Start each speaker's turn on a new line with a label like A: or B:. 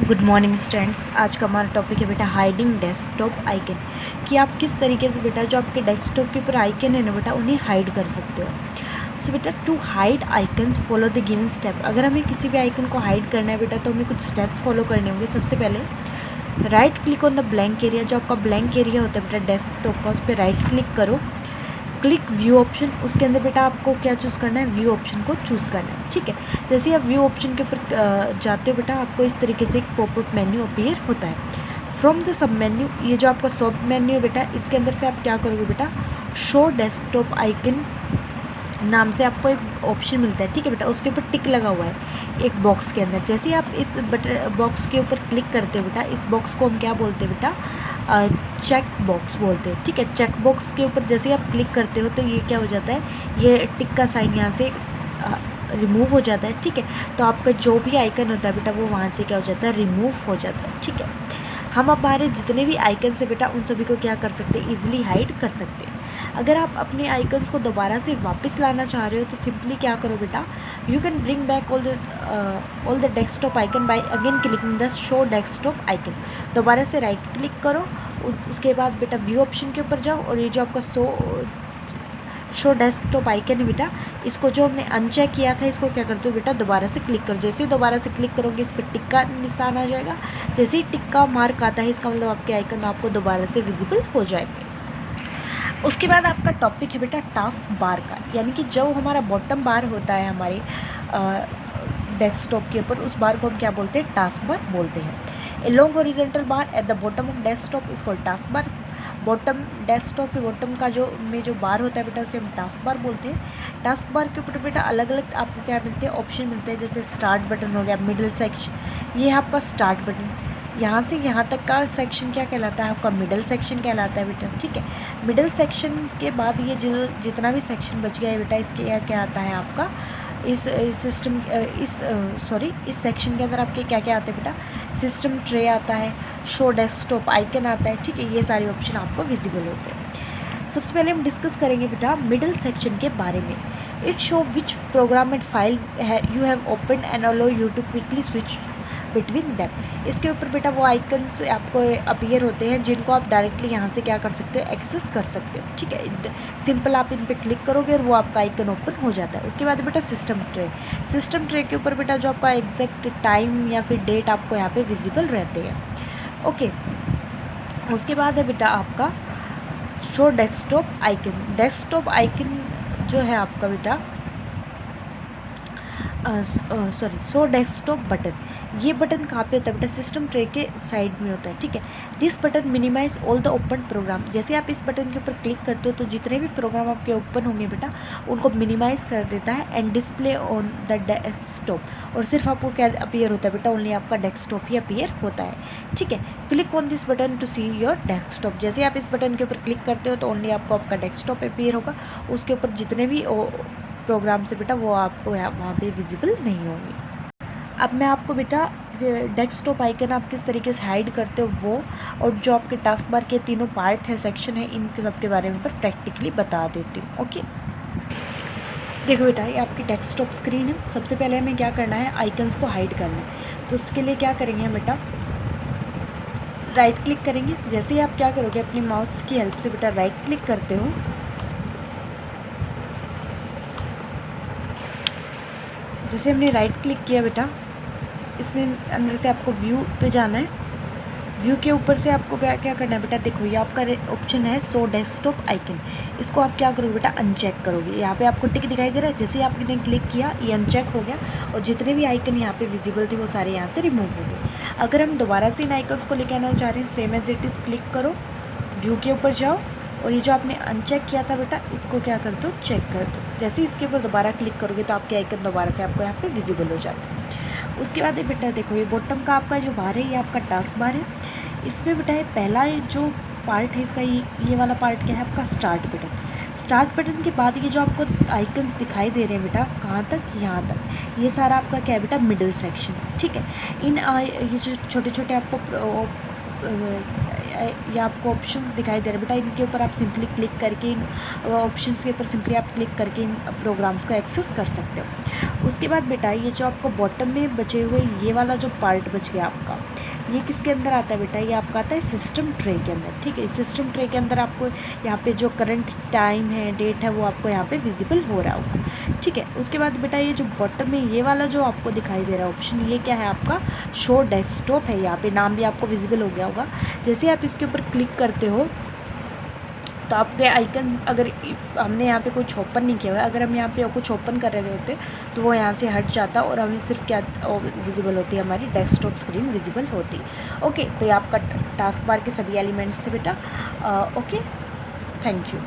A: Good morning students. आज का हमारा टॉपिक है बेटा हाइडिंग डेस्कटॉप आइकन, कि आप किस तरीके से बेटा जो आपके डेस्कटॉप के ऊपर आइकन है ना बेटा उन्हें हाइड कर सकते हो। सो बेटा to hide icons follow the given step. अगर हमें किसी भी आइकन को हाइड करना है बेटा तो हमें कुछ स्टेप्स फॉलो करने होंगे। सबसे पहले right click on the blank area, जो आपका ब्लैंक एरिया होता है बेटा डेस्कटॉप का, उस पर राइट क्लिक करो, क्लिक व्यू ऑप्शन। उसके अंदर बेटा आपको क्या चूज़ करना है, व्यू ऑप्शन को चूज़ करना है। ठीक है, जैसे आप व्यू ऑप्शन के ऊपर जाते हो बेटा आपको इस तरीके से एक पॉपअप मेन्यू अपीयर होता है। फ्रॉम द सब मेन्यू, ये जो आपका सब मेन्यू है बेटा, इसके अंदर से आप क्या करोगे बेटा, शो डेस्कटॉप आइकन नाम से आपको एक ऑप्शन मिलता है। ठीक है बेटा, उसके ऊपर टिक लगा हुआ है एक बॉक्स के अंदर। जैसे ही आप इस बॉक्स के ऊपर क्लिक करते हो बेटा, इस बॉक्स को हम क्या बोलते हैं बेटा, चेक बॉक्स बोलते हैं। ठीक है, चेक बॉक्स के ऊपर जैसे ही आप क्लिक करते हो तो ये क्या हो जाता है, ये टिक का साइन यहाँ से रिमूव हो जाता है। ठीक है, तो आपका जो भी आइकन होता है बेटा वो वहाँ से क्या हो जाता है, रिमूव हो जाता है। ठीक है, हम हमारे जितने भी आइकन है बेटा उन सभी को क्या कर सकते हैं, ईजिली हाइड कर सकते हैं। अगर आप अपने आइकन्स को दोबारा से वापस लाना चाह रहे हो तो सिंपली क्या करो बेटा, you can bring back all the desktop icon by again clicking the show desktop icon. दोबारा से राइट क्लिक करो, उसके बाद बेटा व्यू ऑप्शन के ऊपर जाओ और ये जो आपका शो डेस्कटॉप आइकन है बेटा, इसको जो हमने अनचेक किया था इसको क्या करते हो बेटा, दोबारा से क्लिक करो। जैसे ही दोबारा से क्लिक करोगे इस पर टिक का निशान आ जाएगा। जैसे ही टिक का मार्क आता है इसका मतलब आपके आइकन आपको दोबारा से विजिबल हो जाएंगे। उसके बाद आपका टॉपिक है बेटा टास्क बार का, यानी कि जो हमारा बॉटम बार होता है हमारे डेस्कटॉप के ऊपर, उस बार को हम क्या बोलते हैं, टास्क बार बोलते हैं। A long horizontal bar at the bottom of desktop is called task bar. Bottom desktop के बॉटम का जो बार होता है बेटा उसे हम टास्क बार बोलते हैं। टास्क बार के ऊपर बेटा अलग अलग आपको क्या मिलते हैं, ऑप्शन मिलते हैं। जैसे स्टार्ट बटन हो गया, मिडिल सेक्शन, ये है आपका स्टार्ट बटन। यहाँ से यहाँ तक का सेक्शन क्या कहलाता है, आपका मिडिल सेक्शन कहलाता है बेटा। ठीक है, मिडिल सेक्शन के बाद ये जितना भी सेक्शन बच गया है बेटा, इसके क्या आता है आपका, इस सेक्शन के अंदर आपके क्या क्या आते हैं बेटा, सिस्टम ट्रे आता है, शो डेस्कटॉप आइकन आता है। ठीक है, ये सारे ऑप्शन आपको विजिबल होते हैं। सबसे पहले हम डिस्कस करेंगे बेटा मिडिल सेक्शन के बारे में। It show which program and file you have open and allow you to quickly switch between them. इसके ऊपर बेटा वो आइकन्स आपको अपीयर होते हैं जिनको आप डायरेक्टली यहाँ से क्या कर सकते हो, एक्सेस कर सकते हो। ठीक है, सिंपल आप इन पे क्लिक करोगे और वो आपका आइकन ओपन हो जाता है। उसके बाद बेटा सिस्टम ट्रे, सिस्टम ट्रे के ऊपर बेटा जो आपका एग्जैक्ट टाइम या फिर डेट आपको यहाँ पे विजिबल रहते हैं। ओके, उसके बाद है बेटा आपका show desktop icon. Desktop icon जो है आपका बेटा शो डेस्कटॉप बटन, ये बटन कहाँ पे होता है बेटा, सिस्टम ट्रे के साइड में होता है। ठीक है, this button minimise all the open program. जैसे आप इस बटन के ऊपर क्लिक करते हो तो जितने भी प्रोग्राम आपके ओपन होंगे बेटा उनको मिनिमाइज कर देता है and display on the desktop, और सिर्फ आपको क्या अपीयर होता है बेटा, ओनली आपका डेस्कटॉप ही अपीयर होता है। ठीक है, click on this button to see your desktop. जैसे आप इस बटन के ऊपर क्लिक करते हो तो ओनली आपको आपका डेस्कटॉप अपीयर होगा, उसके ऊपर जितने भी प्रोग्राम से बेटा वो आपको वहाँ पे विजिबल नहीं होंगे। अब मैं आपको बेटा डेस्कटॉप आइकन आप किस तरीके से हाइड करते हो वो, और जो आपके टास्क बार के तीनों पार्ट है, सेक्शन है, इन सब के बारे में पर प्रैक्टिकली बता देती हूँ। ओके, देखो बेटा ये आपकी डेस्कटॉप स्क्रीन है। सबसे पहले हमें क्या करना है, आइकन्स को हाइड करना है। तो उसके लिए क्या करेंगे बेटा, राइट क्लिक करेंगे। जैसे ही आप क्या करोगे, अपनी माउस की हेल्प से बेटा राइट क्लिक करते हो, जैसे हमने राइट क्लिक किया बेटा, इसमें अंदर से आपको व्यू पे जाना है। व्यू के ऊपर से आपको क्या क्या करना है बेटा, देखो ये आपका ऑप्शन है शो डेस्कटॉप आइकन, इसको आप क्या करोगे बेटा, अनचेक करोगे। यहाँ पे आपको टिक दिखाई दे रहा है, जैसे ही आपने क्लिक किया ये अनचेक हो गया और जितने भी आइकन यहाँ पे विजिबल थे वो सारे यहाँ से रिमूव हो गए। अगर हम दोबारा से इन आइकन्स को लेके आना चाह रहे हैं, same as it is click करो, व्यू के ऊपर जाओ और ये जो आपने अनचेक किया था बेटा इसको क्या कर दो, चेक कर दो। जैसे इसके ऊपर दोबारा क्लिक करोगे तो आपके आइकन दोबारा से आपको यहाँ पे विजिबल हो जाता है। उसके बाद बेटा देखो ये बॉटम का आपका जो बार है ये आपका टास्क बार है। इसमें बेटा ये पहला जो पार्ट है इसका, ये वाला पार्ट क्या है आपका, स्टार्ट बटन। स्टार्ट बटन के बाद ये जो आपको आइकन्स दिखाई दे रहे हैं बेटा, कहाँ तक, यहाँ तक, ये सारा आपका क्या है बेटा, मिडिल सेक्शन। ठीक है, इन ये जो छोटे छोटे आपको ये आपको ऑप्शंस दिखाई दे रहे हैं बेटा, इनके ऊपर आप सिंपली क्लिक करके इन ऑप्शंस के ऊपर सिंपली आप क्लिक करके इन प्रोग्राम्स को एक्सेस कर सकते हो। उसके बाद बेटा ये जो आपको बॉटम में बचे हुए ये वाला जो पार्ट बच गया आपका, ये किसके अंदर आता है बेटा, ये आपका आता है सिस्टम ट्रे के अंदर। ठीक है, सिस्टम ट्रे के अंदर आपको यहाँ पे जो करंट टाइम है, डेट है, वो आपको यहाँ पे विजिबल हो रहा होगा। ठीक है, उसके बाद बेटा ये जो बॉटम में ये वाला जो आपको दिखाई दे रहा है ऑप्शन, ये क्या है आपका शो डेस्कटॉप है। यहाँ पे नाम भी आपको विजिबल हो गया होगा। जैसे आप इसके ऊपर क्लिक करते हो तो आपके आइकन, अगर हमने यहाँ पे कुछ ओपन नहीं किया हुआ है, अगर हम यहाँ पे कुछ ओपन कर रहे होते तो वो यहाँ से हट जाता और हमें सिर्फ क्या विजिबल होती है, हमारी डेस्कटॉप स्क्रीन विजिबल होती। ओके, तो ये आपका टास्क बार के सभी एलिमेंट्स थे बेटा। Okay, thank you.